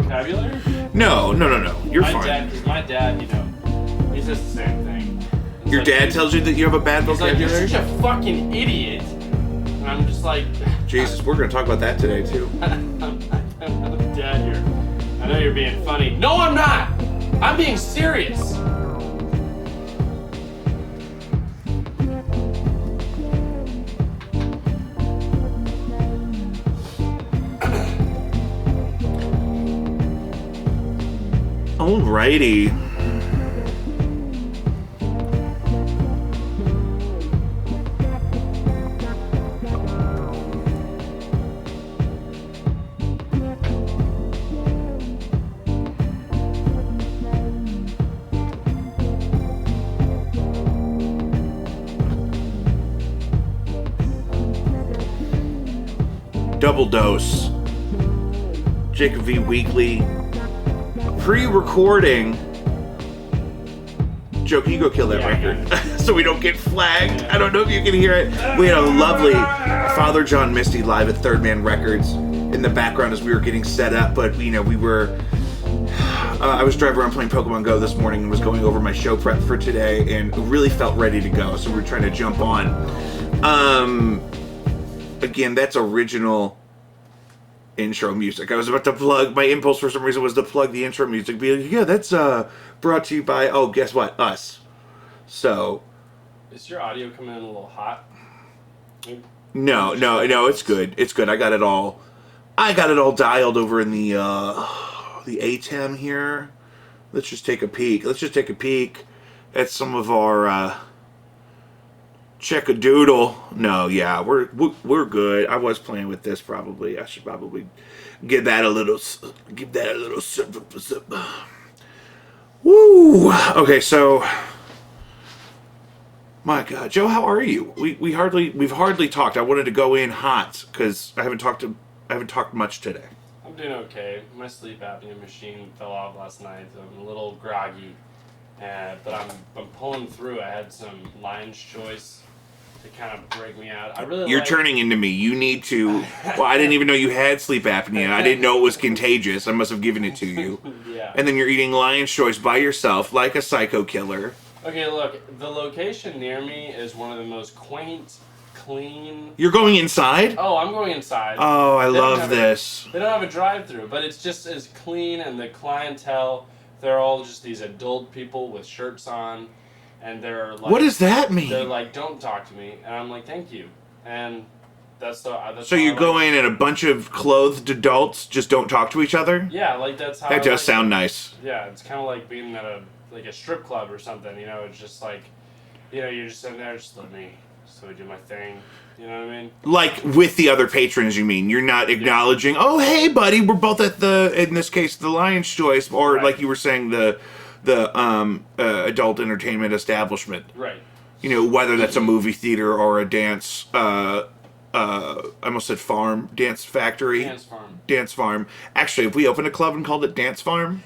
vocabulary? No. You're fine. Because my dad, he says the same thing. It's Your dad tells you that you have a bad vocabulary? He's like, you're such a fucking idiot. And I'm just like... Jesus, we're going to talk about that today, too. Dad, I know you're being funny. No, I'm not! I'm being serious. Alrighty. Double Dose. Jacob V. Weekly. Pre-recording. Joe, can you go kill that record? So we don't get flagged. I don't know if you can hear it. We had a lovely Father John Misty live at Third Man Records in the background as we were getting set up, but we were... I was driving around playing Pokemon Go this morning and was going over my show prep for today and really felt ready to go, so we were trying to jump on. Again, that's original intro music. I was about to plug, my impulse for some reason was to plug the intro music. Be like, yeah, that's brought to you by, oh, guess what? Us. So. Is your audio coming in a little hot? No, it's good. It's good. I got it all dialed over in the ATEM here. Let's just take a peek. At some of our check-a-doodle. No, yeah, we're good. I was playing with this probably. I should probably give that a little sip. Woo! Okay, so my God, Joe, how are you? We've hardly talked. I wanted to go in hot because I haven't talked much today. I'm doing okay. My sleep apnea machine fell off last night. So I'm a little groggy, but I'm pulling through. I had some Lion's Choice to kind of break me out. You're turning into me. You need to. Well, I didn't even know you had sleep apnea. I didn't know it was contagious. I must have given it to you. Yeah. And then you're eating Lion's Choice by yourself, like a psycho killer. Okay, look. The location near me is one of the most quaint, clean. You're going inside? Oh, I'm going inside. Oh, I love this. They don't have a drive-through, but it's just as clean, and the clientele, they're all just these adult people with shirts on. And they're like, what does that mean? They're like, don't talk to me, and I'm like, thank you, and that's so you go in and a bunch of clothed adults just don't talk to each other? Yeah, like that's how. That does sound nice. Yeah, it's kind of like being at a strip club or something. It's just like, you're just sitting there, just let me do my thing. You know what I mean? Like with the other patrons, you mean? You're not acknowledging, oh hey buddy, we're both at in this case, the Lion's Choice, or right. Like you were saying, the adult entertainment establishment. Right. Whether that's a movie theater or a dance, I almost said farm, dance factory. Dance farm. Actually, if we opened a club and called it Dance Farm,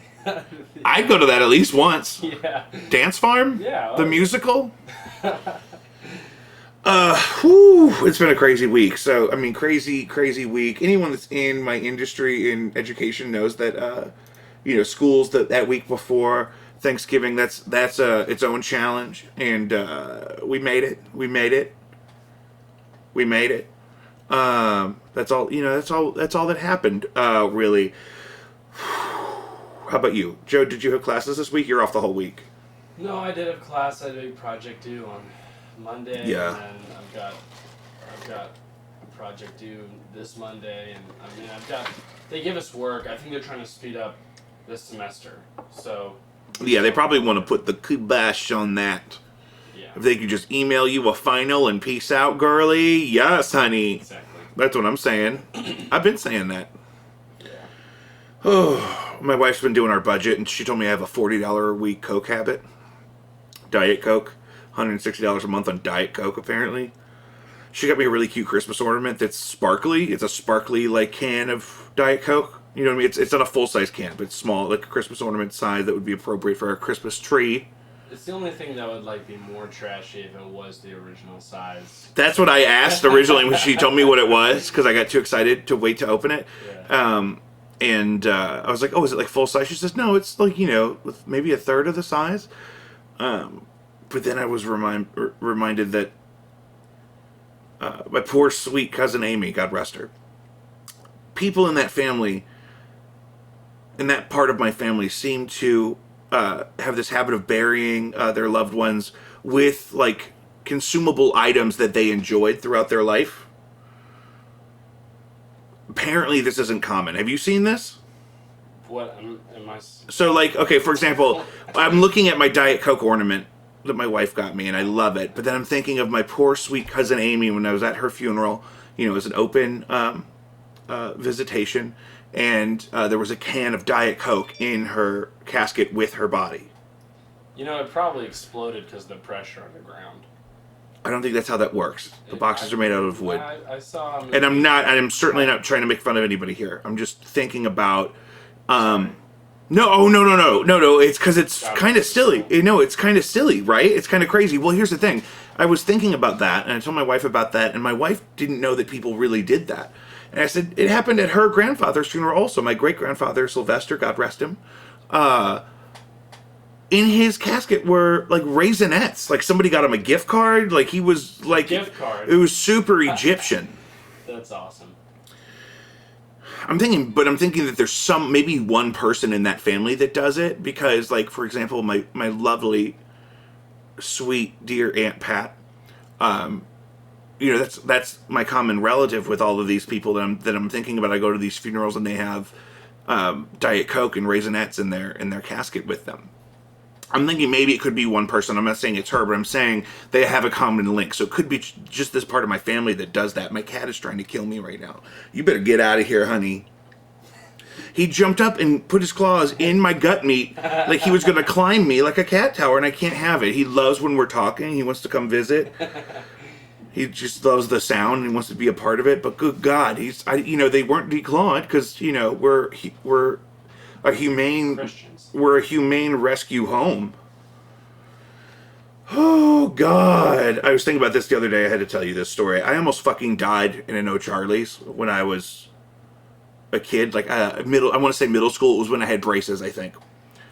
I'd go to that at least once. Yeah. Dance Farm? Yeah. The musical? It's been a crazy week. So, I mean, crazy week. Anyone that's in my industry in education knows that, schools that week before Thanksgiving, that's its own challenge, and we made it. That's all. That's all that happened. Really. How about you, Joe? Did you have classes this week? You're off the whole week. No, I did have class. I had a big project due on Monday. Yeah. And I've got a project due this Monday, and I mean they give us work. I think they're trying to speed up this semester. So. Yeah, they probably want to put the kibosh on that. Yeah. If they could just email you a final and peace out, girly. Yes, honey. Exactly. That's what I'm saying. I've been saying that. Yeah. Oh, my wife's been doing our budget, and she told me I have a $40 a week Coke habit. Diet Coke. $160 a month on Diet Coke, apparently. She got me a really cute Christmas ornament that's sparkly. It's a sparkly, can of Diet Coke. You know what I mean? It's not a full-size can, but it's small, like a Christmas ornament size that would be appropriate for a Christmas tree. It's the only thing that would be more trashy if it was the original size. That's what I asked originally when she told me what it was, because I got too excited to wait to open it. Yeah. And I was like, oh, is it like full size? She says, no, it's like, with maybe a third of the size. But then I was reminded that my poor sweet cousin Amy, God rest her, people in that family, in that part of my family, seem to have this habit of burying their loved ones with like consumable items that they enjoyed throughout their life. Apparently, this isn't common. Have you seen this? What am I? So, like, okay, for example, I'm looking at my Diet Coke ornament that my wife got me, and I love it. But then I'm thinking of my poor sweet cousin Amy when I was at her funeral. It was an open visitation, and there was a can of Diet Coke in her casket with her body. It probably exploded because of the pressure underground. I don't think that's how that works. The boxes are made out of wood. I saw. And I'm certainly not trying to make fun of anybody here. I'm just thinking about. No, it's because it's kind of silly. It's kind of silly, right? It's kind of crazy. Well, here's the thing. I was thinking about that, and I told my wife about that, and my wife didn't know that people really did that. And I said, it happened at her grandfather's funeral also. My great-grandfather, Sylvester, God rest him, in his casket were, like, Raisinets. Like, somebody got him a gift card. Like, he was, like... Gift card? It was super Egyptian. That's awesome. I'm thinking that there's maybe one person in that family that does it. Because, like, for example, my lovely, sweet, dear Aunt Pat, that's my common relative with all of these people that I'm thinking about. I go to these funerals and they have Diet Coke and Raisinets in their casket with them. I'm thinking maybe it could be one person. I'm not saying it's her, but I'm saying they have a common link. So it could be just this part of my family that does that. My cat is trying to kill me right now. You better get out of here, honey. He jumped up and put his claws in my gut meat like he was going to climb me like a cat tower, and I can't have it. He loves when we're talking. He wants to come visit. He just loves the sound and he wants to be a part of it. But good God, they weren't declawed because, we're a humane... Christians. We're a humane rescue home. Oh, God. I was thinking about this the other day. I had to tell you this story. I almost fucking died in an O'Charlie's when I was a kid. Like, I want to say middle school. It was when I had braces, I think.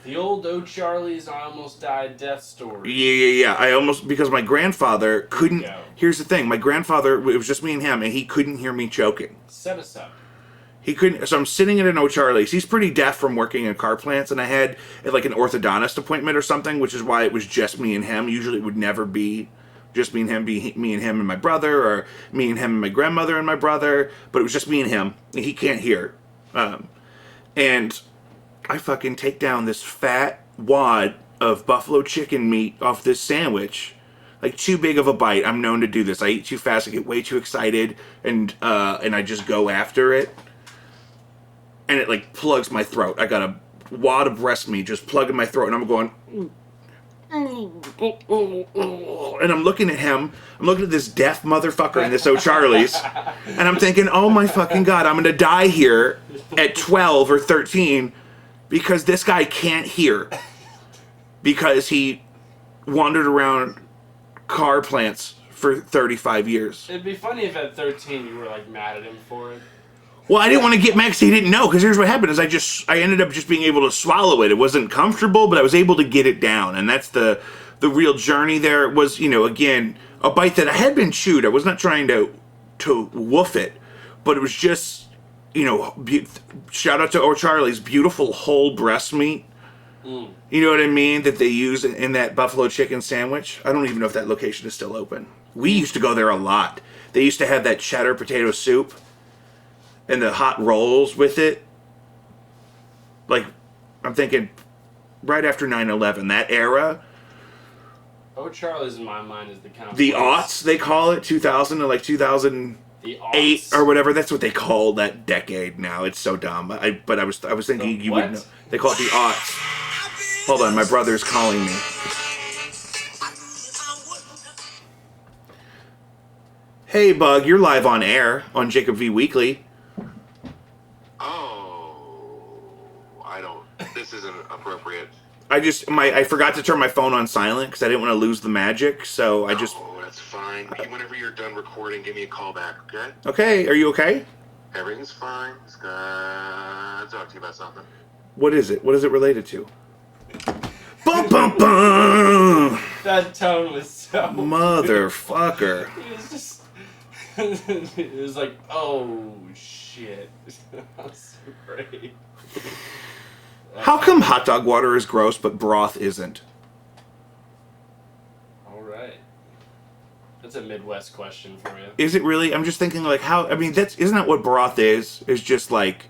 The old O'Charlie's I almost died death story. Yeah. I almost... Because my grandfather couldn't... Here's the thing. My grandfather... It was just me and him, and he couldn't hear me choking. Set us up. He couldn't, so I'm sitting at an O'Charlie's. He's pretty deaf from working in car plants, and I had like an orthodontist appointment or something, which is why it was just me and him. Usually it would never be just me and him, be me and him and my brother, or me and him and my grandmother and my brother, but it was just me and him. And he can't hear. And I fucking take down this fat wad of buffalo chicken meat off this sandwich. Like, too big of a bite. I'm known to do this. I eat too fast, I get way too excited, and I just go after it. And it, like, plugs my throat. I got a wad of breast meat just plugging my throat, and I'm going... And I'm looking at him. I'm looking at this deaf motherfucker in this O'Charlie's. And I'm thinking, oh my fucking God, I'm going to die here at 12 or 13 because this guy can't hear. Because he wandered around car plants for 35 years. It'd be funny if at 13 you were, like, mad at him for it. Well, I didn't want to get mad because he didn't know. Because here's what happened: is I ended up just being able to swallow it. It wasn't comfortable, but I was able to get it down, and that's the real journey. There was, again, a bite that I had been chewed. I was not trying to woof it, but it was just, shout out to O'Charlie's, beautiful whole breast meat. You know what I mean? That they use in that buffalo chicken sandwich. I don't even know if that location is still open. We used to go there a lot. They used to have that cheddar potato soup. And the hot rolls with it. Like, I'm thinking right after 9/11, that era. O'Charlie's in my mind is the kind of... The aughts, they call it, 2000 to like 2008 or whatever. That's what they call that decade now. It's so dumb. But I was thinking you would know. They call it the aughts. Hold on, my brother's calling me. Hey, Bug, you're live on air on Jacob V Weekly. This isn't appropriate. I forgot to turn my phone on silent because I didn't want to lose the magic, so I just... Oh, that's fine. Whenever you're done recording, give me a call back, okay? Okay, are you okay? Everything's fine. Just gonna talk to you about something. What is it? What is it related to? Bum, bum, bum. That tone was so Motherfucker. It was just. It was like, oh shit. That was so great. How come hot dog water is gross but broth isn't? All right. That's a Midwest question for you. Is it really? I'm just thinking like how. I mean, isn't that what broth is? It's just like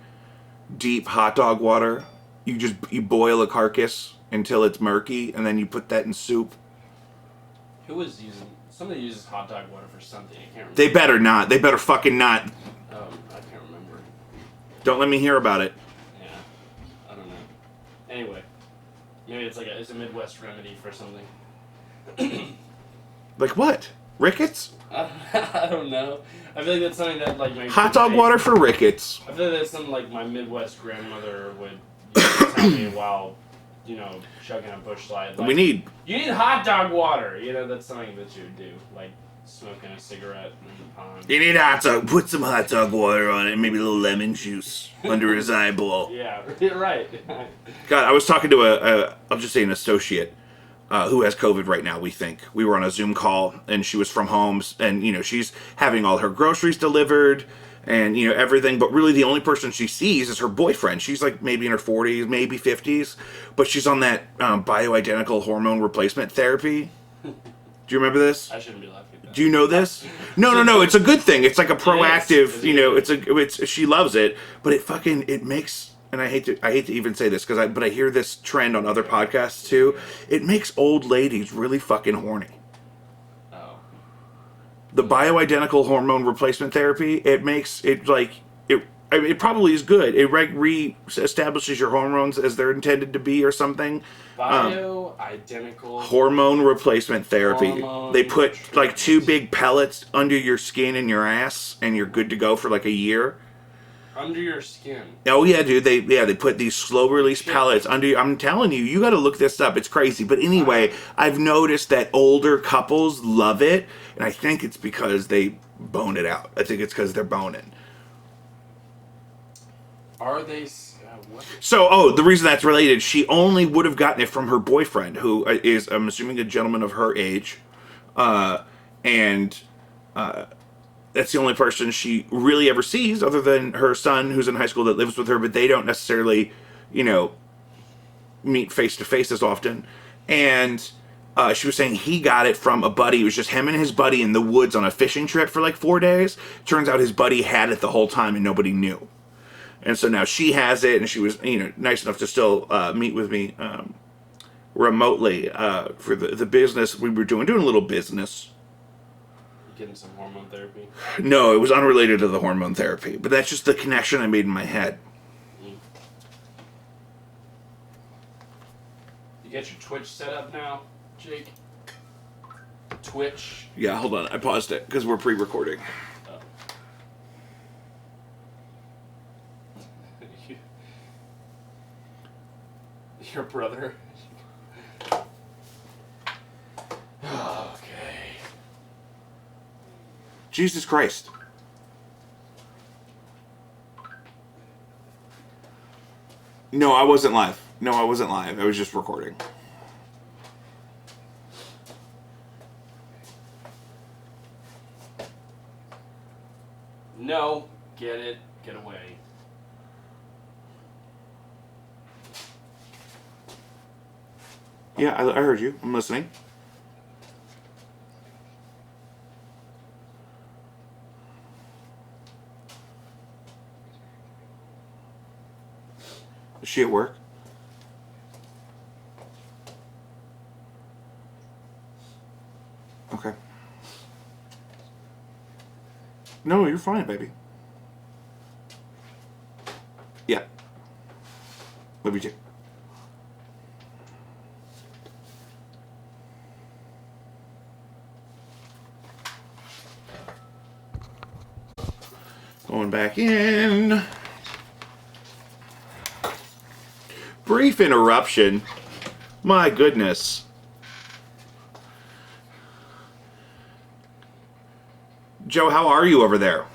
deep hot dog water. You boil a carcass until it's murky, and then you put that in soup. Who was using? Somebody uses hot dog water for something. I can't remember. They better not. They better fucking not. I can't remember. Don't let me hear about it. Yeah, I don't know. Anyway, maybe it's a Midwest remedy for something. Like what? Rickets? I don't know. I feel like that's something that like hot dog water for rickets. I feel like that's something like my Midwest grandmother would tell me while chugging a Busch Light. Like, you need hot dog water. That's something that you would do, like smoking a cigarette in the pond. You need hot dog. Put some hot dog water on it, maybe a little lemon juice under his eyeball. Yeah, right. God, I was talking to I'll just say an associate who has COVID right now, we think. We were on a Zoom call, and she was from home, and, she's having all her groceries delivered and, everything, but really the only person she sees is her boyfriend. She's, like, maybe in her 40s, maybe 50s, but she's on that bioidentical hormone replacement therapy. Do you remember this? I shouldn't be laughing at that. Do you know this? No, it's a good thing. It's like a proactive, it's she loves it, but it makes... And I hate to even say this but I hear this trend on other podcasts too. It makes old ladies really fucking horny. Oh. The bioidentical hormone replacement therapy, it makes it like it probably is good. It re-establishes your hormones as they're intended to be or something. Bioidentical hormone replacement therapy. They put like 2 big pellets under your skin and your ass, and you're good to go for like a year. Under your skin. Oh yeah, dude. They put these slow release pellets under. I'm telling you got to look this up. It's crazy. But anyway, I've noticed that older couples love it, and I think it's because they bone it out. I think it's because they're boning. Are they? What? So, the reason that's related, she only would have gotten it from her boyfriend, who is, I'm assuming, a gentleman of her age, and. That's the only person she really ever sees, other than her son, who's in high school, that lives with her, but they don't necessarily, meet face to face as often. And she was saying he got it from a buddy. It was just him and his buddy in the woods on a fishing trip for like 4 days. Turns out his buddy had it the whole time and nobody knew. And so now she has it, and she was, nice enough to still meet with me remotely for the business we were doing a little business. Getting some hormone therapy? No, it was unrelated to the hormone therapy, but that's just the connection I made in my head. You got your Twitch set up now, Jake? Twitch? Yeah, hold on. I paused it because we're pre-recording. Oh. Your brother? Jesus Christ. No, I wasn't live. I was just recording. No. Get it. Get away. Yeah, I heard you. I'm listening. Is she at work? Okay. No, you're fine, baby. Yeah. Love you too. Going back in. Brief interruption. My goodness. Joe, how are you over there?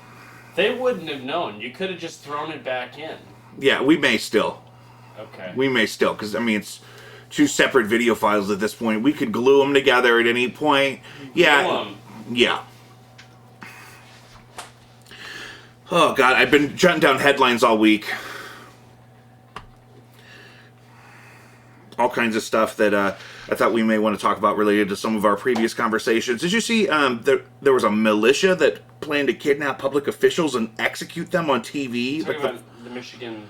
They wouldn't have known. You could have just thrown it back in. Yeah, we may still. Okay. We may still, because, I mean, it's two separate video files at this point. We could glue them together at any point. Yeah. Glue 'em. Yeah. Oh, God, I've been jotting down headlines all week. All kinds of stuff that I thought we may want to talk about related to some of our previous conversations. Did you see there was a militia that planned to kidnap public officials and execute them on TV? Talking about the Michigan...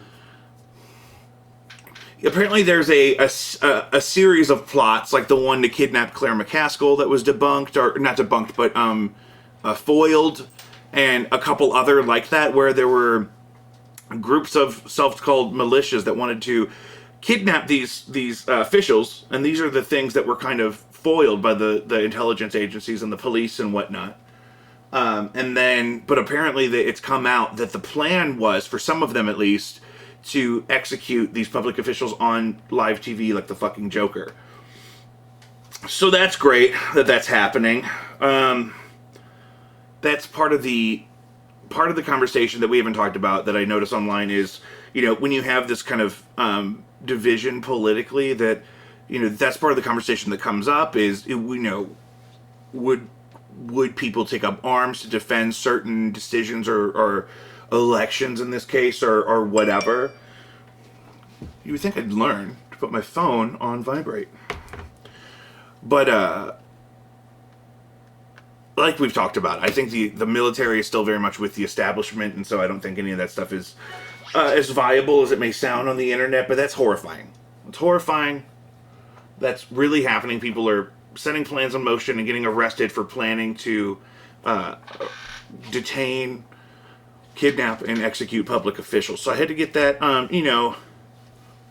Apparently there's a series of plots, like the one to kidnap Claire McCaskill that was debunked, or not debunked, but foiled, and a couple other like that, where there were groups of self-called militias that wanted to kidnap these officials, and these are the things that were kind of foiled by the intelligence agencies and the police and whatnot. But apparently it's come out that the plan was, for some of them at least, to execute these public officials on live TV like the fucking Joker. So that's great that that's happening. That's part of the conversation that we haven't talked about that I notice online is, when you have this kind of division politically, that, that's part of the conversation that comes up is, would people take up arms to defend certain decisions or elections in this case, or whatever. You would think I'd learn to put my phone on vibrate. But, like we've talked about, I think the military is still very much with the establishment, and so I don't think any of that stuff is as viable as it may sound on the internet, but that's horrifying. It's horrifying. That's really happening. People are setting plans in motion and getting arrested for planning to detain, kidnap, and execute public officials. So I had to get that,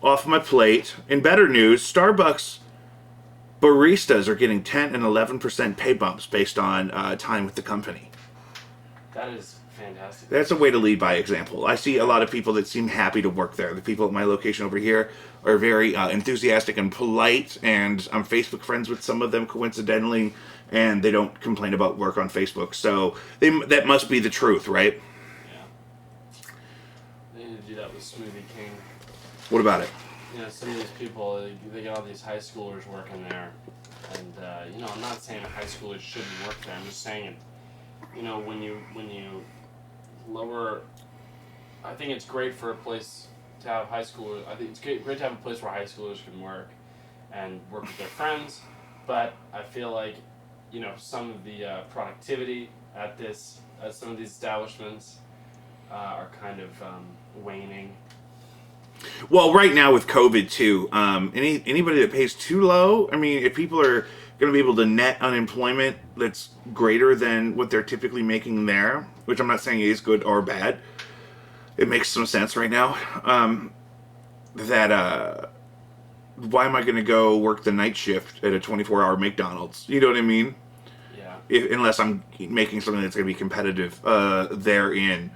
off my plate. In better news, Starbucks baristas are getting 10 and 11% pay bumps based on time with the company. That is fantastic. That's a way to lead by example. I see a lot of people that seem happy to work there. The people at my location over here are very enthusiastic and polite, and I'm Facebook friends with some of them coincidentally, and they don't complain about work on Facebook. So that must be the truth, right? Yeah. They need to do that with Smoothie King. What about it? Some of these people, they get all these high schoolers working there, and I'm not saying high schoolers shouldn't work there. I'm just saying, when you lower, I think it's great for a place to have high schoolers. I think it's great to have a place where high schoolers can work and work with their friends. But I feel like, some of the productivity at some of these establishments are kind of waning. Well, right now with COVID too, anybody that pays too low, I mean, if people are going to be able to net unemployment that's greater than what they're typically making there, which I'm not saying is good or bad, it makes some sense right now, why am I going to go work the night shift at a 24-hour McDonald's? You know what I mean? Yeah. Unless I'm making something that's going to be competitive therein.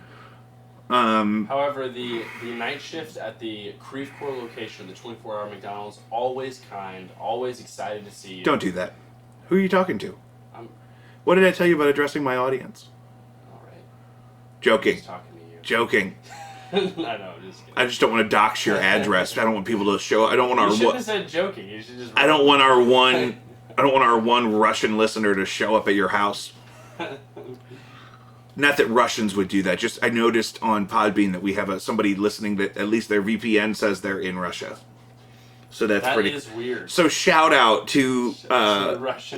However, the night shift at the Creve Coeur location, the 24-hour McDonald's, always kind, always excited to see you. Don't do that. Who are you talking to? What did I tell you about addressing my audience? All right. Joking. I'm just talking to you. Joking. I know, just kidding. I just don't want to dox your address. I don't want people to show. I don't want our. You should have said joking. You should just. I don't want our one Russian listener to show up at your house. Not that Russians would do that. Just I noticed on Podbean that we have somebody listening that at least their VPN says they're in Russia. So that is weird. So shout out to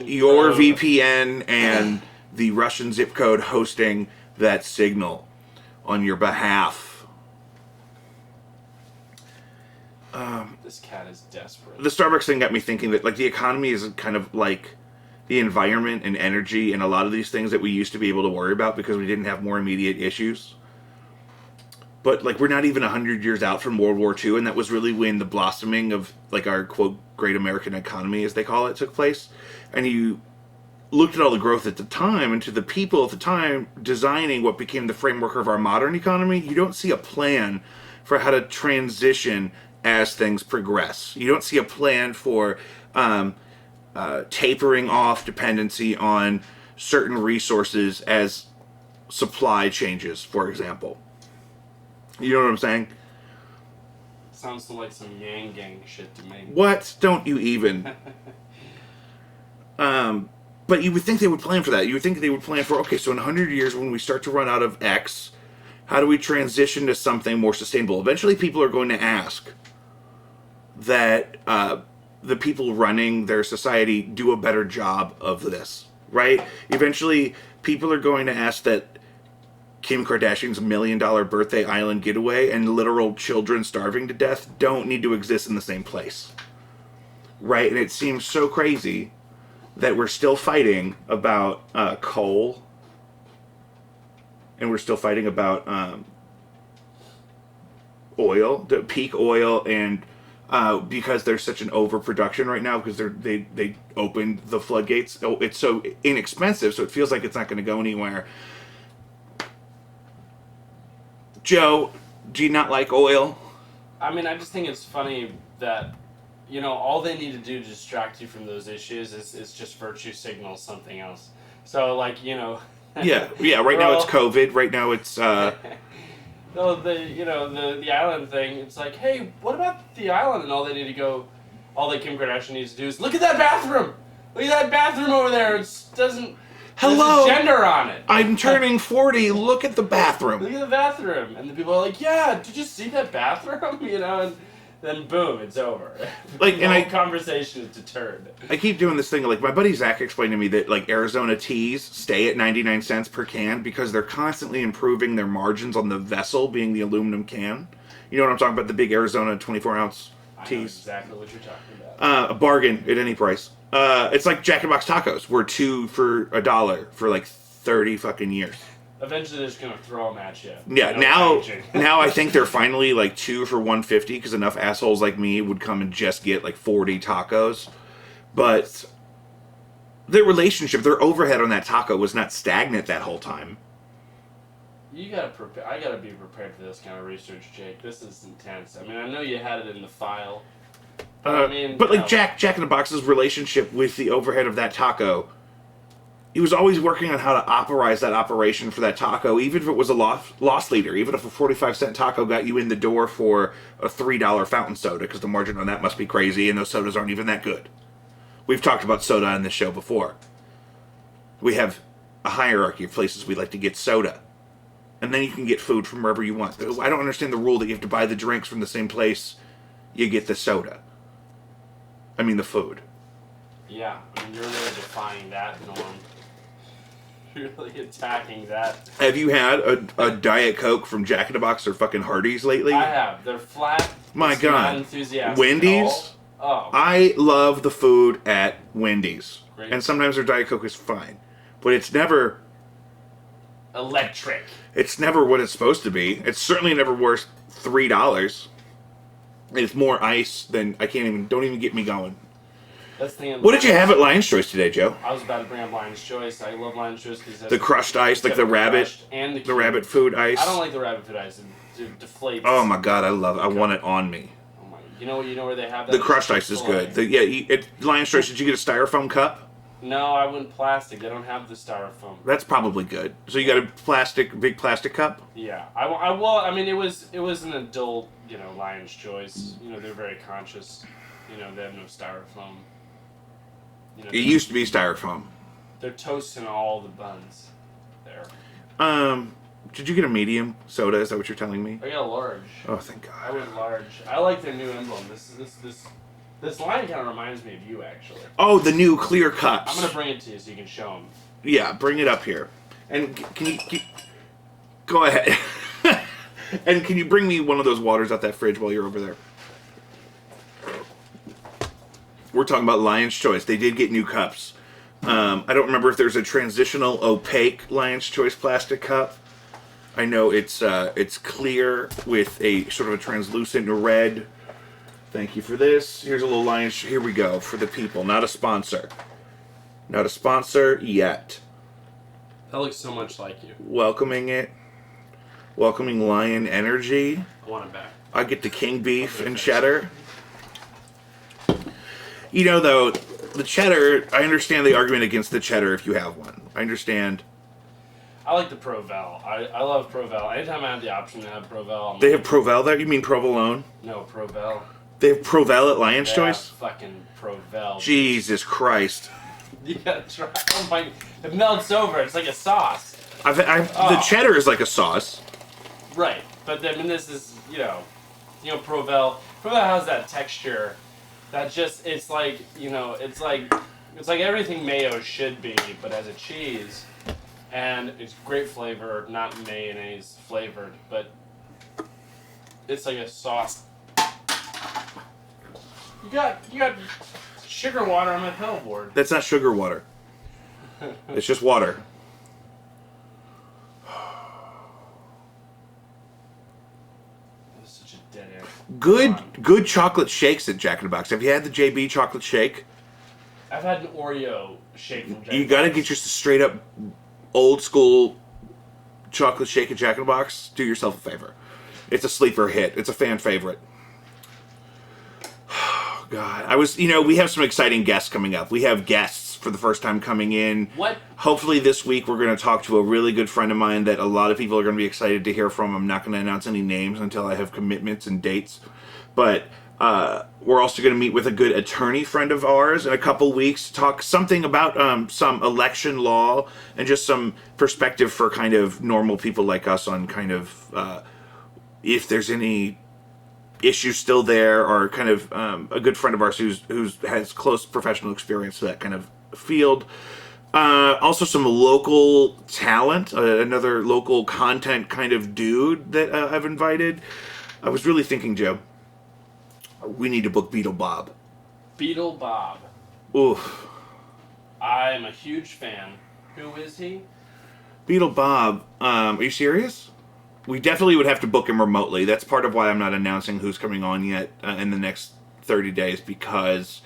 your VPN and the Russian zip code hosting that signal on your behalf. This cat is desperate. The Starbucks thing got me thinking that the economy is kind of like the environment and energy and a lot of these things that we used to be able to worry about because we didn't have more immediate issues. But we're not even 100 years out from World War II, and that was really when the blossoming of our quote great American economy, as they call it, took place. And you looked at all the growth at the time and to the people at the time designing what became the framework of our modern economy, you don't see a plan for how to transition as things progress. You don't see a plan for tapering off dependency on certain resources as supply changes, for example. You know what I'm saying? Sounds like some Yang Gang shit to me. What? Don't you even? But you would think they would plan for that. You would think they would plan for, okay, so in 100 years when we start to run out of X, how do we transition to something more sustainable? Eventually people are going to ask that the people running their society do a better job of this, right? Eventually people are going to ask that Kim Kardashian's $1 million birthday island getaway and literal children starving to death don't need to exist in the same place, right? And it seems so crazy that we're still fighting about coal, and we're still fighting about oil, the peak oil, and because there's such an overproduction right now because they opened the floodgates. Oh, it's so inexpensive, so it feels like it's not going to go anywhere. Joe, do you not like oil? I mean, I just think it's funny that, all they need to do to distract you from those issues is just virtue signal something else. So, Yeah. Right now it's COVID. Right now it's. No, the island thing. It's like, hey, what about the island? And all that Kim Kardashian needs to do is look at that bathroom. Look at that bathroom over there. It doesn't. Hello. There's a gender on it. I'm turning 40. Look at the bathroom. Look at the bathroom. And the people are like, yeah, did you see that bathroom? And then boom, it's over. The conversation is deterred. I keep doing this thing. Like, my buddy Zach explained to me that, like, Arizona teas stay at 99 cents per can because they're constantly improving their margins on the vessel being the aluminum can. You know what I'm talking about? The big Arizona 24-ounce teas. I know exactly what you're talking about. A bargain at any price. It's like Jack in the Box tacos. We're 2 for $1 for like 30 fucking years. Eventually, they're just gonna throw them at you. Yeah, now I think they're finally like 2 for $1.50 because enough assholes like me would come and just get like 40 tacos. But their relationship, their overhead on that taco was not stagnant that whole time. You gotta prepare. I gotta be prepared for this kind of research, Jake. This is intense. I mean, I know you had it in the file. But Jack in the Box's relationship with the overhead of that taco, he was always working on how to optimize that operation for that taco, even if it was a loss leader, even if a 45-cent taco got you in the door for a $3 fountain soda, because the margin on that must be crazy, and those sodas aren't even that good. We've talked about soda on this show before. We have a hierarchy of places we like to get soda. And then you can get food from wherever you want. I don't understand the rule that you have to buy the drinks from the same place you get the soda. I mean the food. Yeah, I mean, you're really defying that norm. You're really attacking that. Have you had a Diet Coke from Jack in the Box or fucking Hardee's lately? I have. They're flat. My God. Not enthusiastic Wendy's? at all. Oh. I love the food at Wendy's. Great. And sometimes their Diet Coke is fine. But it's never... electric. It's never what it's supposed to be. It's certainly never worth $3. It's more ice than... Don't even get me going. That's the What did you have at Lion's Choice today, Joe? I was about to bring up Lion's Choice. I love Lion's Choice because the crushed ice, like the rabbit, and the rabbit food ice. I don't like the rabbit food ice. It deflates. Oh my God, I love it. I want it on me. Oh my! You know where they have that? The crushed ice is good. Lion's Choice. Did you get a styrofoam cup? No, I went plastic. They don't have the styrofoam. That's probably good. So you got a big plastic cup? Yeah. I mean, it was an adult, Lion's Choice. They're very conscious. They have no styrofoam. It used to be styrofoam. They're toasting all the buns there. Did you get a medium soda? Is that what you're telling me? I got a large. Oh, thank God. I went large. I like their new emblem. This line kind of reminds me of you, actually. Oh, the new clear cups. I'm gonna bring it to you so you can show them. Yeah, bring it up here. And can you go ahead? And can you bring me one of those waters out that fridge while you're over there? We're talking about Lion's Choice. They did get new cups. I don't remember if there's a transitional opaque Lion's Choice plastic cup. I know it's clear with a sort of a translucent red. Thank you for this. Here's a little Lion's. Here we go for the people. Not a sponsor. Not a sponsor yet. That looks so much like you. Welcoming Lion Energy. I want it back. I get the king beef and cheddar. Though, the cheddar, I understand the argument against the cheddar if you have one. I understand. I like the Provel. I love Provel. Anytime I have the option to have Provel, They have Provel there? You mean Provolone? no Provel. They have Provel at Lion's Yeah, Choice? fucking Provel. Jesus Christ. You gotta try. Oh my! It melts over. It's like a sauce. The cheddar is like a sauce. Right, but I mean, this is Provel. Provel has that texture, that just it's like it's like everything mayo should be, but as a cheese, and it's great flavor, not mayonnaise flavored, but it's like a sauce. You got sugar water on my pedal board. That's not sugar water. It's just water. That's such a dead air. Good chocolate shakes at Jack in the Box. Have you had the JB chocolate shake? I've had an Oreo shake from Jack. You gotta get just a straight up old school chocolate shake at Jack in the Box. Do yourself a favor. It's a sleeper hit. It's a fan favorite. God, we have some exciting guests coming up. We have guests for the first time coming in. What? Hopefully this week we're going to talk to a really good friend of mine that a lot of people are going to be excited to hear from. I'm not going to announce any names until I have commitments and dates. But we're also going to meet with a good attorney friend of ours in a couple weeks to talk something about some election law and just some perspective for kind of normal people like us on kind of if there's any issues still there, or kind of a good friend of ours who's has close professional experience to that kind of field. Also some local talent, another local content kind of dude that I've invited. I was really thinking, Joe, we need to book Beetle Bob. Beetle Bob. Oof. I'm a huge fan. Who is he? Beetle Bob, are you serious? We definitely would have to book him remotely. That's part of why I'm not announcing who's coming on yet in the next 30 days, because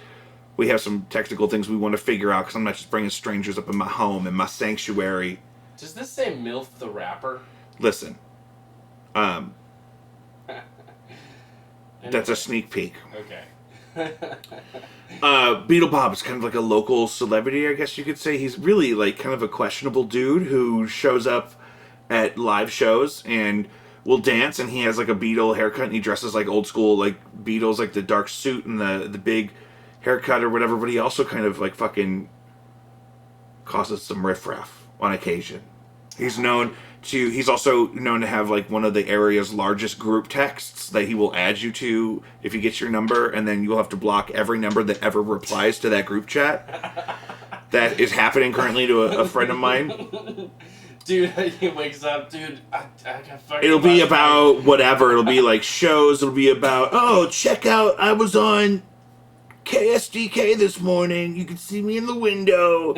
we have some technical things we want to figure out, because I'm not just bringing strangers up in my home, in my sanctuary. Does this say MILF the Rapper? Listen, that's a sneak peek. Okay. Beetle Bob is kind of like a local celebrity, I guess you could say. He's really like kind of a questionable dude who shows up at live shows and will dance, and he has like a Beatle haircut and he dresses like old school like Beatles, like the dark suit and the big haircut or whatever, but he also kind of like fucking causes some riffraff on occasion. He's also known to have like one of the area's largest group texts that he will add you to if he gets your number, and then you'll have to block every number that ever replies to that group chat. That is happening currently to a friend of mine. Dude, he wakes up, dude, I got fucking... It'll be about whatever. It'll be like shows. It'll be about, oh, check out, I was on KSDK this morning. You can see me in the window.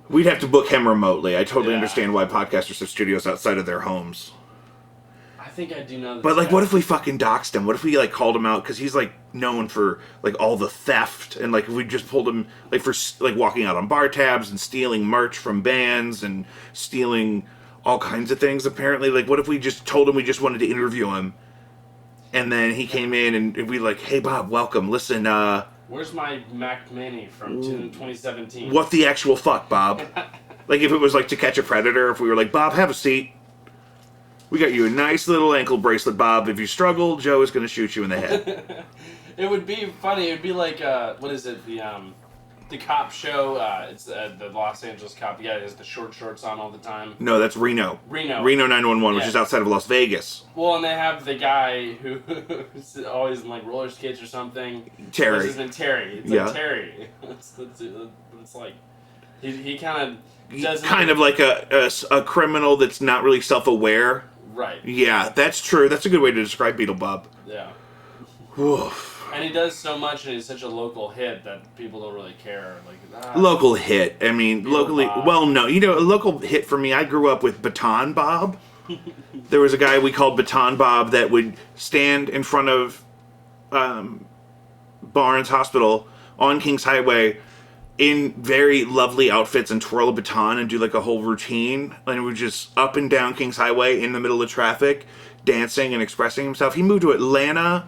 We'd have to book him remotely. I totally understand why podcasters have studios outside of their homes. I think I do know this. But like, guy. what if we fucking doxed him? What if we like called him out because he's like known for like all the theft, and like if we just pulled him like for like walking out on bar tabs and stealing merch from bands and stealing all kinds of things. Apparently, like what if we just told him we just wanted to interview him, and then he came in and we like, hey Bob, welcome. Listen, where's my Mac Mini from 2017? What the actual fuck, Bob? Like if it was like To Catch a Predator, if we were like, Bob, have a seat. We got you a nice little ankle bracelet, Bob. If you struggle, Joe is going to shoot you in the head. It would be funny. It would be like, what is it? The cop show. It's the Los Angeles cop. Yeah, he has the short shorts on all the time. No, that's Reno. Reno 911, which is outside of Las Vegas. Well, and they have the guy who's always in like roller skates or something. Terry. What's his name? Terry. It's like Terry. It's like he kind of doesn't. Kind of like a criminal that's not really self-aware. Right. Yeah, that's true. That's a good way to describe Beetle Bob. Yeah. Oof. And he does so much, and he's such a local hit that people don't really care. Like local hit. I mean, Beetle locally. Bob. Well, no. You know, a local hit for me. I grew up with Baton Bob. There was a guy we called Baton Bob that would stand in front of Barnes Hospital on Kings Highway in very lovely outfits and twirl a baton and do like a whole routine, and it was just up and down Kings Highway in the middle of traffic, dancing and expressing himself. He moved to Atlanta,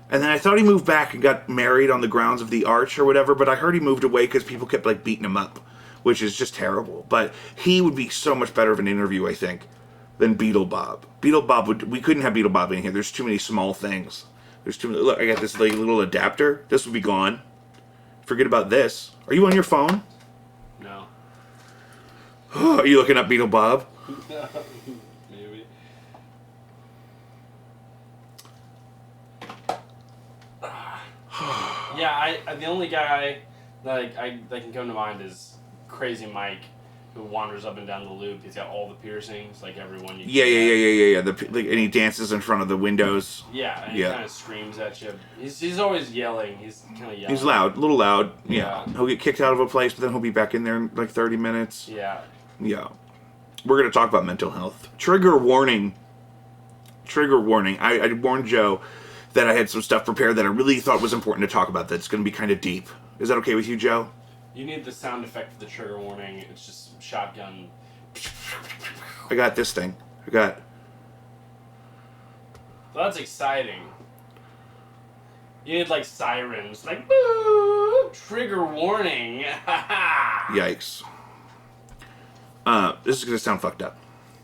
and then I thought he moved back and got married on the grounds of the Arch or whatever, but I heard he moved away because people kept like beating him up which is just terrible. But he would be so much better of an interview, I think, than Beetle Bob. Beetle Bob we couldn't have Beetle Bob in here. There's too many small things. There's too many. Look, I got this like little adapter. This would be gone. Forget about this. Are you on your phone? No. Are you looking up Beetle Bob? Maybe. Yeah, the only guy that can come to mind is Crazy Mike, who wanders up and down the loop. He's got all the piercings, like everyone. Yeah. And he dances in front of the windows. Yeah, and he kind of screams at you. He's always yelling. He's kind of yelling. He's loud, a little loud. Yeah. He'll get kicked out of a place, but then he'll be back in there in like 30 minutes. Yeah. Yeah. We're going to talk about mental health. Trigger warning. I warned Joe that I had some stuff prepared that I really thought was important to talk about that's going to be kind of deep. Is that okay with you, Joe? You need the sound effect of the trigger warning. It's just shotgun. I got this thing. Well, that's exciting. You need like sirens, like boo, trigger warning. Yikes. This is going to sound fucked up.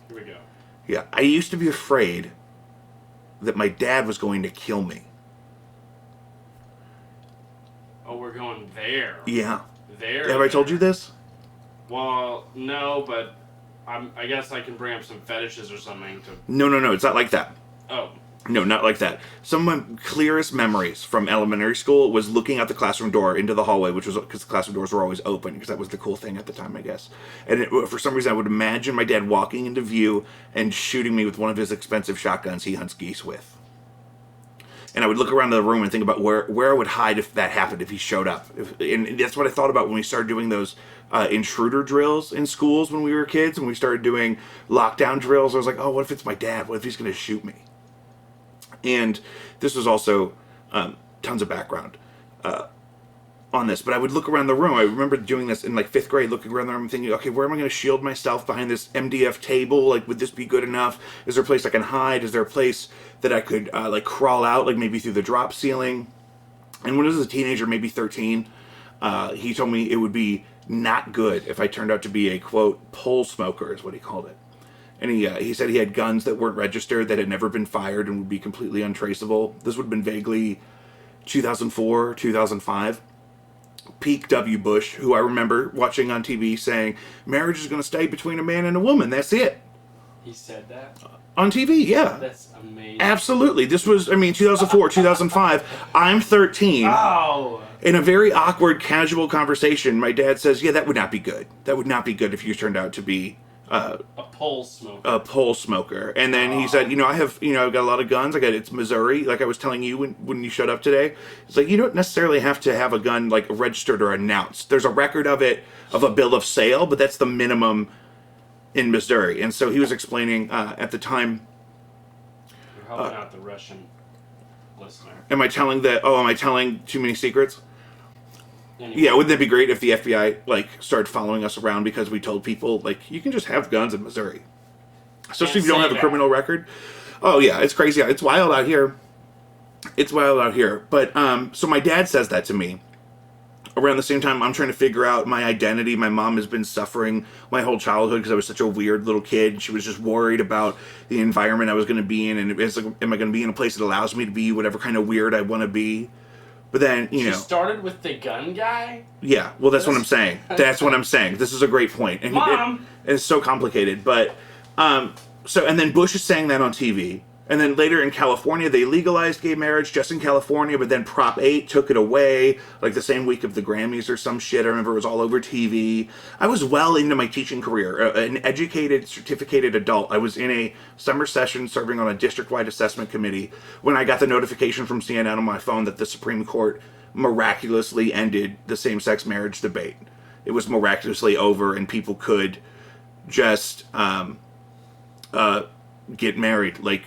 Here we go. Yeah, I used to be afraid that my dad was going to kill me. Oh, we're going there. Yeah. There. Have I told you this? Well, no, but I guess I can bring up some fetishes or something to. No. It's not like that. Oh. No, not like that. Some of my clearest memories from elementary school was looking out the classroom door into the hallway, which was because the classroom doors were always open, because that was the cool thing at the time, I guess. And for some reason, I would imagine my dad walking into view and shooting me with one of his expensive shotguns he hunts geese with. And I would look around the room and think about where I would hide if that happened, if he showed up. And that's what I thought about when we started doing those intruder drills in schools when we were kids, and we started doing lockdown drills. I was like, oh, what if it's my dad? What if he's going to shoot me? And this was also tons of background on this. But I would look around the room. I remember doing this in like 5th grade, looking around the room and thinking, okay, where am I going to shield myself behind this MDF table? Like, would this be good enough? Is there a place I can hide? Is there a place that I could like crawl out, like maybe through the drop ceiling? And when I was a teenager, maybe 13, he told me it would be not good if I turned out to be a, quote, pole smoker is what he called it. And he said he had guns that weren't registered, that had never been fired, and would be completely untraceable. This would have been vaguely 2004, 2005. Peak W. Bush, who I remember watching on TV saying, marriage is going to stay between a man and a woman. That's it. He said that? On TV, yeah. That's amazing. Absolutely. This was, 2004, 2005. I'm 13. Oh! In a very awkward, casual conversation, my dad says, yeah, that would not be good. That would not be good if you turned out to be a pole smoker. A pole smoker. And then he said, I've got a lot of guns. It's Missouri, like I was telling you when you showed up today. It's like, you don't necessarily have to have a gun, like, registered or announced. There's a record of it, of a bill of sale, but that's the minimum in Missouri. And so he was explaining at the time. You're helping out the Russian listener. Am I telling too many secrets? Anyway. Yeah, wouldn't that be great if the FBI started following us around because we told people you can just have guns in Missouri, especially if you don't have a criminal record. Oh yeah, it's crazy. It's wild out here. But so my dad says that to me around the same time I'm trying to figure out my identity. My mom has been suffering my whole childhood because I was such a weird little kid. She was just worried about the environment I was going to be in, and it's like, am I going to be in a place that allows me to be whatever kind of weird I want to be? But then, She started with the gun guy? Yeah, well, that's what I'm saying. That's what I'm saying. This is a great point. And Mom! It's so complicated. But, and then Bush is saying that on TV. And then later in California, they legalized gay marriage just in California, but then Prop 8 took it away, like the same week of the Grammys or some shit. I remember it was all over TV. I was well into my teaching career, an educated, certificated adult. I was in a summer session serving on a district-wide assessment committee when I got the notification from CNN on my phone that the Supreme Court miraculously ended the same-sex marriage debate. It was miraculously over, and people could just get married, like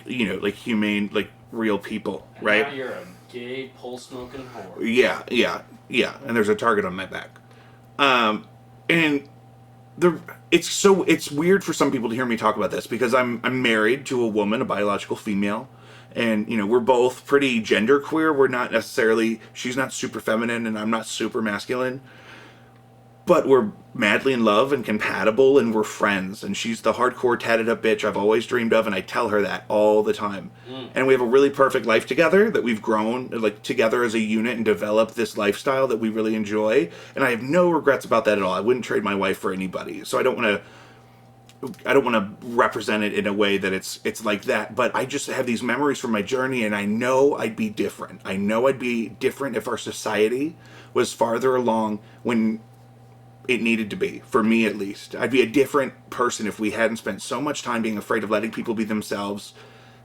humane, like real people, and right? Now you're a gay pole smoking whore. Yeah. And there's a target on my back. And it's weird for some people to hear me talk about this because I'm married to a woman, a biological female, and we're both pretty genderqueer. We're not necessarily, she's not super feminine and I'm not super masculine. but we're madly in love and compatible, and we're friends. And she's the hardcore tatted up bitch I've always dreamed of, and I tell her that all the time. And we have a really perfect life together that we've grown like together as a unit and developed this lifestyle that we really enjoy. And I have no regrets about that at all. I wouldn't trade my wife for anybody. So I don't want to represent it in a way that it's like that, but I just have these memories from my journey, and I know I'd be different. I know I'd be different if our society was farther along when it needed to be, for me at least. I'd be a different person if we hadn't spent so much time being afraid of letting people be themselves.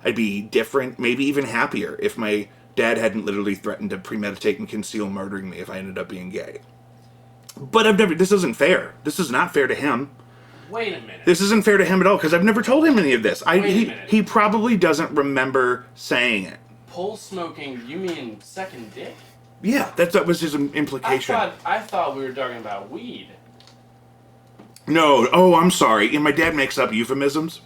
I'd be different, maybe even happier, if my dad hadn't literally threatened to premeditate and conceal murdering me if I ended up being gay. But this isn't fair. This is not fair to him. Wait a minute. This isn't fair to him at all, because I've never told him any of this. Wait a minute. He probably doesn't remember saying it. Pole smoking, you mean second dick? Yeah, that was his implication. I thought we were talking about weed. No, I'm sorry. And my dad makes up euphemisms.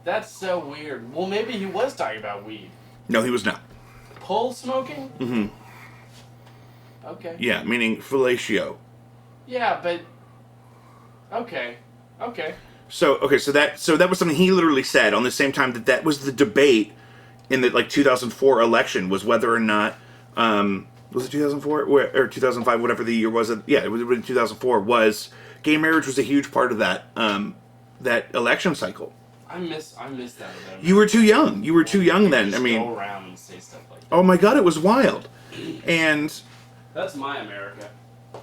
That's so weird. Well, maybe he was talking about weed. No, he was not. Pole smoking? Mm-hmm. Okay. Yeah, meaning fellatio. Yeah, but... Okay. So that was something he literally said on the same time that was the debate in the 2004 election, was whether or not was it 2004 or 2005, whatever the year was. Yeah, it was in 2004. Was gay marriage was a huge part of that that election cycle. I miss that event. You were too young. You were too young then. Just I mean, go around and say stuff like that. Oh my God, it was wild. And that's my America.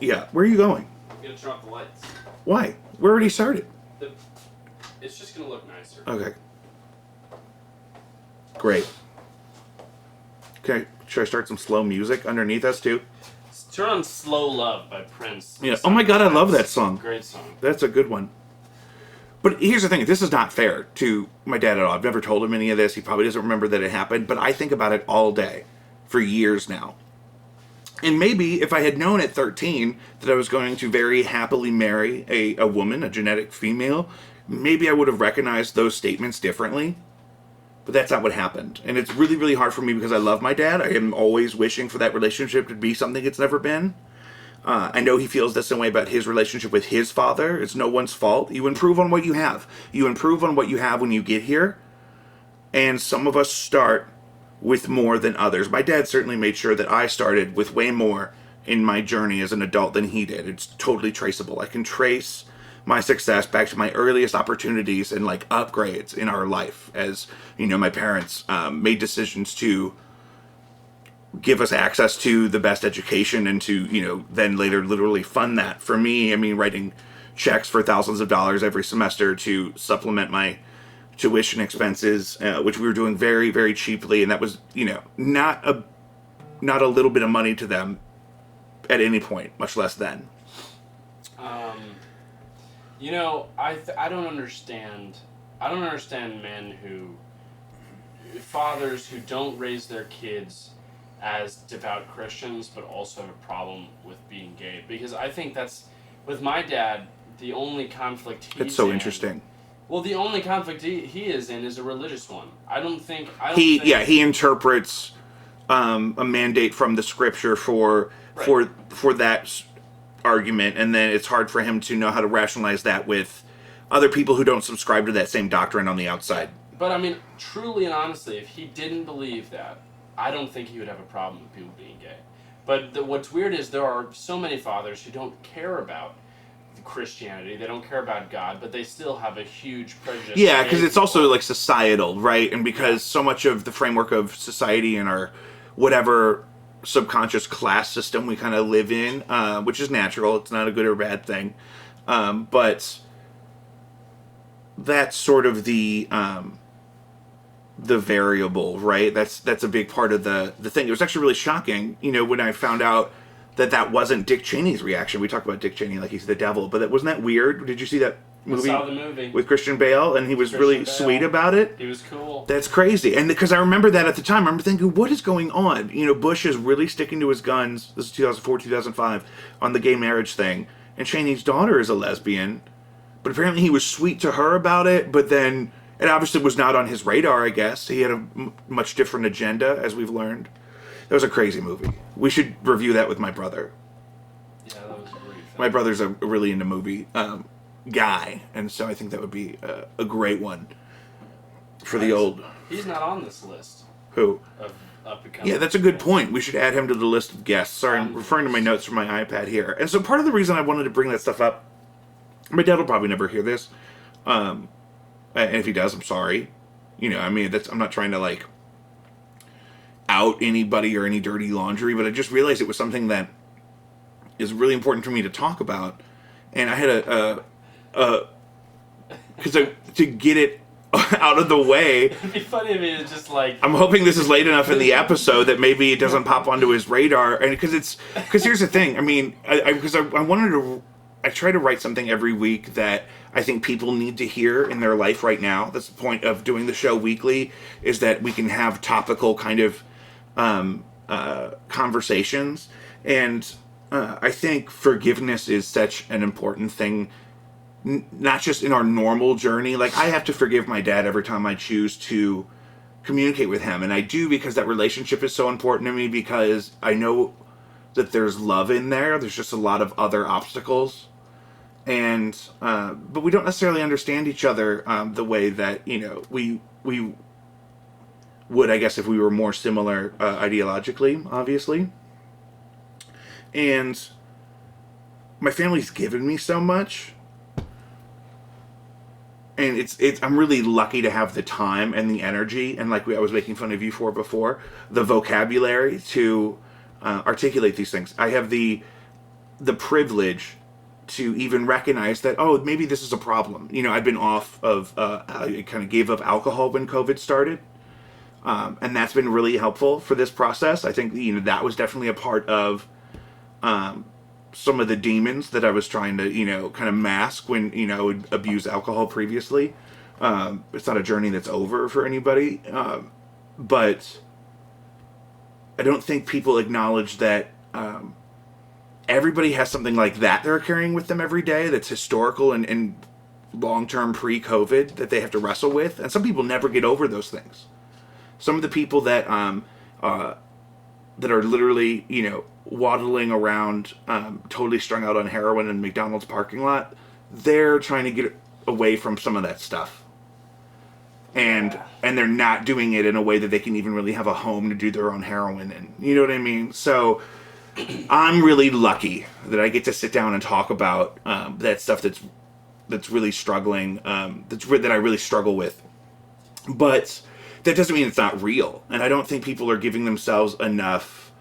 Yeah, where are you going? I'm gonna turn off the lights. Why? We already started. It's just gonna look nicer. Okay. Great. Okay, should I start some slow music underneath us too? Turn on "Slow Love" by Prince. Yeah. Oh my God, I love that song. Great song. That's a good one. But here's the thing: this is not fair to my dad at all. I've never told him any of this. He probably doesn't remember that it happened. But I think about it all day, for years now. And maybe if I had known at 13 that I was going to very happily marry a woman, a genetic female, maybe I would have recognized those statements differently. But that's not what happened. And it's really, really hard for me because I love my dad. I am always wishing for that relationship to be something it's never been. I know he feels the same way about his relationship with his father. It's no one's fault. You improve on what you have. You improve on what you have when you get here. And some of us start with more than others. My dad certainly made sure that I started with way more in my journey as an adult than he did. It's totally traceable. I can trace my success back to my earliest opportunities and upgrades in our life. As my parents made decisions to give us access to the best education and to then later literally fund that for me. I mean, writing checks for thousands of dollars every semester to supplement my tuition expenses, which we were doing very, very cheaply, and that was not a little bit of money to them at any point, much less then. I don't understand. I don't understand fathers who don't raise their kids as devout Christians, but also have a problem with being gay. Because I think that's, with my dad, the only conflict he's in. It's so interesting. Well, the only conflict he is in is a religious one. He interprets a mandate from the scripture for that argument, and then it's hard for him to know how to rationalize that with other people who don't subscribe to that same doctrine on the outside. But I mean, truly and honestly, if he didn't believe that, I don't think he would have a problem with people being gay. But what's weird is there are so many fathers who don't care about Christianity, they don't care about God, but they still have a huge prejudice. Yeah, because it's also societal, right? And because so much of the framework of society and our whatever subconscious class system we kind of live in, which is natural, it's not a good or bad thing, but that's sort of the variable, right? That's a big part of the thing. It was actually really shocking, when I found out that wasn't Dick Cheney's reaction. We talked about Dick Cheney like he's the devil, but wasn't that weird? Did you see that movie? I saw the movie with Christian Bale, and he was really sweet about it. He was cool. That's crazy, and because I remember that at the time, I remember thinking, "What is going on?" Bush is really sticking to his guns. This is 2004, 2005 on the gay marriage thing, and Cheney's daughter is a lesbian, but apparently he was sweet to her about it. But then it obviously was not on his radar. I guess he had a much different agenda, as we've learned. That was a crazy movie. We should review that with my brother. Yeah, that was a great film. My brother's a really into movie guy, and so I think that would be a great one for the old. He's not on this list. Who? Of up-and-coming. Yeah, that's a good point. We should add him to the list of guests. Sorry, I'm referring to my notes from my iPad here. And so part of the reason I wanted to bring that stuff up, my dad will probably never hear this, and if he does, I'm sorry. I mean, I'm not trying to like out anybody or any dirty laundry, but I just realized it was something that is really important for me to talk about, and I had because to get it out of the way. It'd be funny if it was just like... I'm hoping this is late enough in the episode that maybe it doesn't pop onto his radar, and because here's the thing. I mean, I try to write something every week that I think people need to hear in their life right now. That's the point of doing the show weekly, is that we can have topical kind of conversations. And I think forgiveness is such an important thing, not just in our normal journey. Like, I have to forgive my dad every time I choose to communicate with him. And I do, because that relationship is so important to me, because I know that there's love in there. There's just a lot of other obstacles. And but we don't necessarily understand each other the way that we would, I guess, if we were more similar ideologically, obviously. And my family's given me so much, and it's I'm really lucky to have the time and the energy, and like I was making fun of you for before, the vocabulary to articulate these things. I have the privilege to even recognize that, oh, maybe this is a problem. I've been off of, I kind of gave up alcohol when COVID started. And that's been really helpful for this process. I think, that was definitely a part of some of the demons that I was trying to, kind of mask when, I would abuse alcohol previously. It's not a journey that's over for anybody. But I don't think people acknowledge that, everybody has something like that they're carrying with them every day that's historical and long-term pre-COVID that they have to wrestle with. And some people never get over those things. Some of the people that are literally, waddling around totally strung out on heroin in McDonald's parking lot, they're trying to get away from some of that stuff. And they're not doing it in a way that they can even really have a home to do their own heroin in. You know what I mean? So I'm really lucky that I get to sit down and talk about that stuff that's really struggling, that I really struggle with. But that doesn't mean it's not real. And I don't think people are giving themselves enough.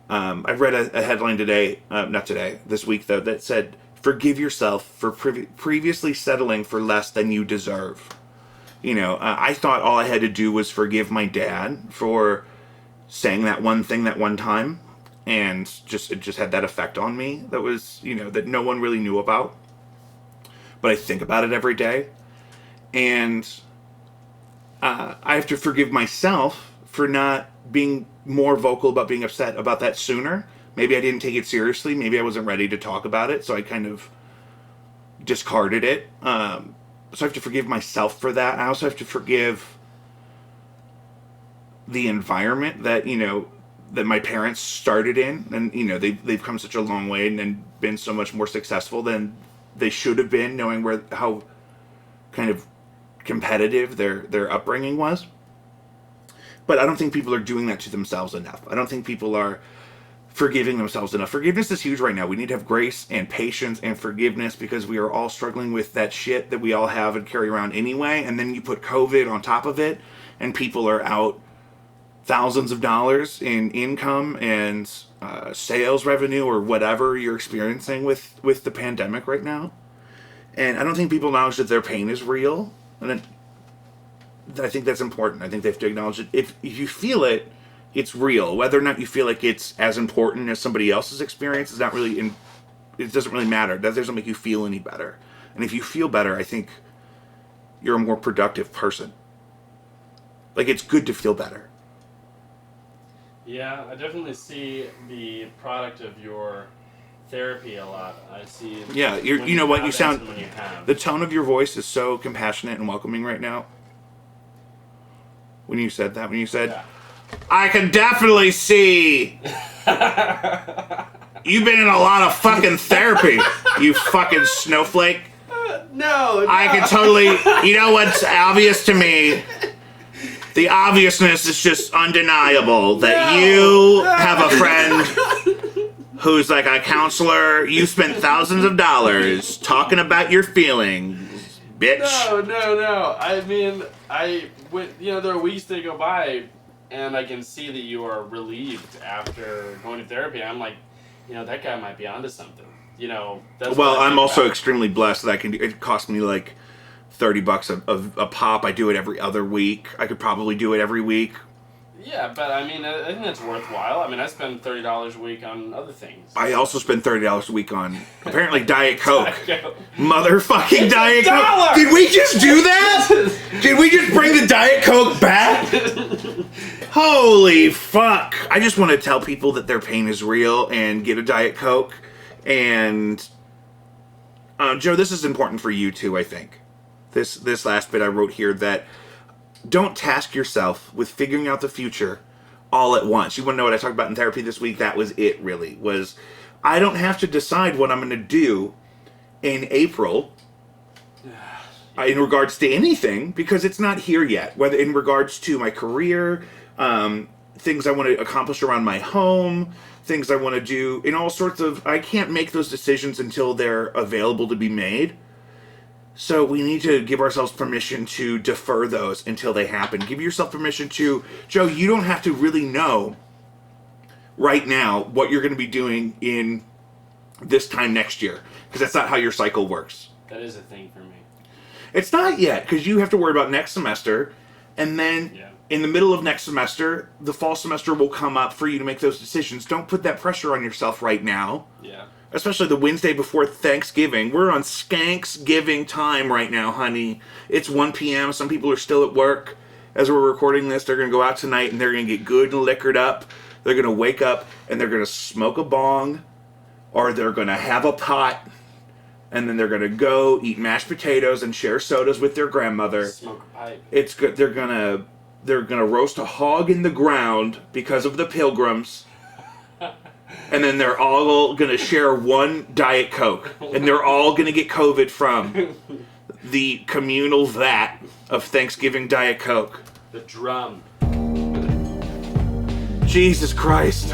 I read a headline this week, though, that said, forgive yourself for previously settling for less than you deserve. I thought all I had to do was forgive my dad for saying that one thing that one time. And it just had that effect on me that was, that no one really knew about. But I think about it every day. And I have to forgive myself for not being more vocal about being upset about that sooner. Maybe I didn't take it seriously. Maybe I wasn't ready to talk about it. So I kind of discarded it. So I have to forgive myself for that. I also have to forgive the environment that, that my parents started in, and they've come such a long way and been so much more successful than they should have been, knowing how kind of competitive their upbringing was. But I don't think people are doing that to themselves enough. I don't think people are forgiving themselves enough. Forgiveness is huge right now. We need to have grace and patience and forgiveness, because we are all struggling with that shit that we all have and carry around anyway. And then you put COVID on top of it, and people are out thousands of dollars in income and sales revenue or whatever you're experiencing with the pandemic right now. And I don't think people acknowledge that their pain is real. And I think that's important. I think they have to acknowledge it. If you feel it, it's real. Whether or not you feel like it's as important as somebody else's experience is not really it doesn't really matter. That doesn't make you feel any better. And if you feel better, I think you're a more productive person. Like, it's good to feel better. Yeah, I definitely see the product of your therapy a lot. I see. Yeah, you know what? You sound. The tone of your voice is so compassionate and welcoming right now. When you said, yeah. I can definitely see. You've been in a lot of fucking therapy. You fucking snowflake. No, I can totally. You know what's obvious to me? The obviousness is just undeniable that you have a friend who's like a counselor. You spent thousands of dollars talking about your feelings, bitch. No. I mean, there are weeks that go by, and I can see that you are relieved after going to therapy. I'm like, that guy might be onto something. That's Well, what I I'm think also about. extremely blessed that I can. It cost me like $30 a pop. I do it every other week. I could probably do it every week. Yeah, but I mean, I think that's worthwhile. I mean, I spend $30 a week on other things. I also spend $30 a week on apparently Diet Coke. Diet Coke. Motherfucking It's Diet $1! Coke. Did we just do that? Did we just bring the Diet Coke back? Holy fuck. I just want to tell people that their pain is real and get a Diet Coke. And Joe, this is important for you too, I think. This last bit I wrote here, that don't task yourself with figuring out the future all at once. You want to know what I talked about in therapy this week? That was it, really. Was I don't have to decide what I'm going to do in April in regards to anything, because it's not here yet. Whether in regards to my career, things I want to accomplish around my home, things I want to do, in all sorts of... I can't make those decisions until they're available to be made. So we need to give ourselves permission to defer those until they happen. Give yourself permission to... Joe, you don't have to really know right now what you're going to be doing in this time next year, because that's not how your cycle works. That is a thing for me. It's not yet, because you have to worry about next semester, and then in the middle of next semester, the fall semester will come up for you to make those decisions. Don't put that pressure on yourself right now. Yeah. Especially the Wednesday before Thanksgiving. We're on Skanksgiving time right now, honey. It's 1 p.m. Some people are still at work. As we're recording this, they're going to go out tonight and they're going to get good and liquored up. They're going to wake up and they're going to smoke a bong, or they're going to have a pot, and then they're going to go eat mashed potatoes and share sodas with their grandmother. Smoke a pipe. It's good. They're going to roast a hog in the ground because of the pilgrims. And then they're all going to share one Diet Coke. And they're all going to get COVID from the communal vat of Thanksgiving Diet Coke. The drum. Jesus Christ.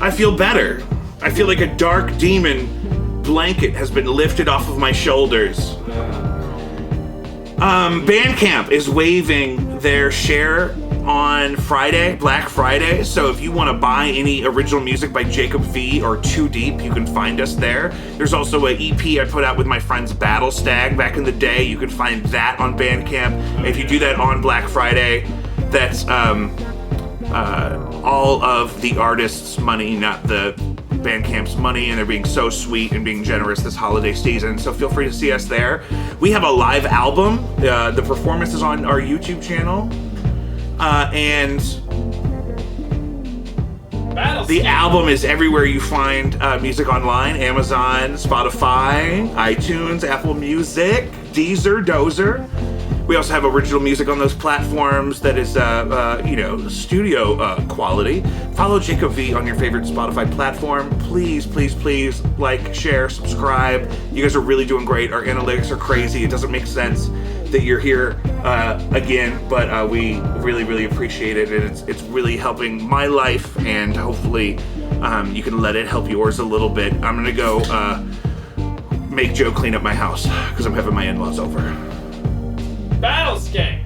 I feel better. I feel like a dark demon blanket has been lifted off of my shoulders. Bandcamp is waiving their share on Friday, Black Friday. So if you want to buy any original music by Jacob V or Too Deep, you can find us there. There's also an EP I put out with my friends Battle Stag back in the day. You can find that on Bandcamp. If you do that on Black Friday, that's all of the artist's money, not the Bandcamp's money, and they're being so sweet and being generous this holiday season. So feel free to see us there. We have a live album. The performance is on our YouTube channel. And the album is everywhere you find music online: Amazon, Spotify, iTunes, Apple Music, Deezer, Dozer. We also have original music on those platforms that is, studio quality. Follow Jacob V on your favorite Spotify platform. Please, please, please like, share, subscribe. You guys are really doing great. Our analytics are crazy. It doesn't make sense that you're here again, but we really, really appreciate it. And it's really helping my life, and hopefully you can let it help yours a little bit. I'm going to go make Joe clean up my house because I'm having my in-laws over. Battle Skank!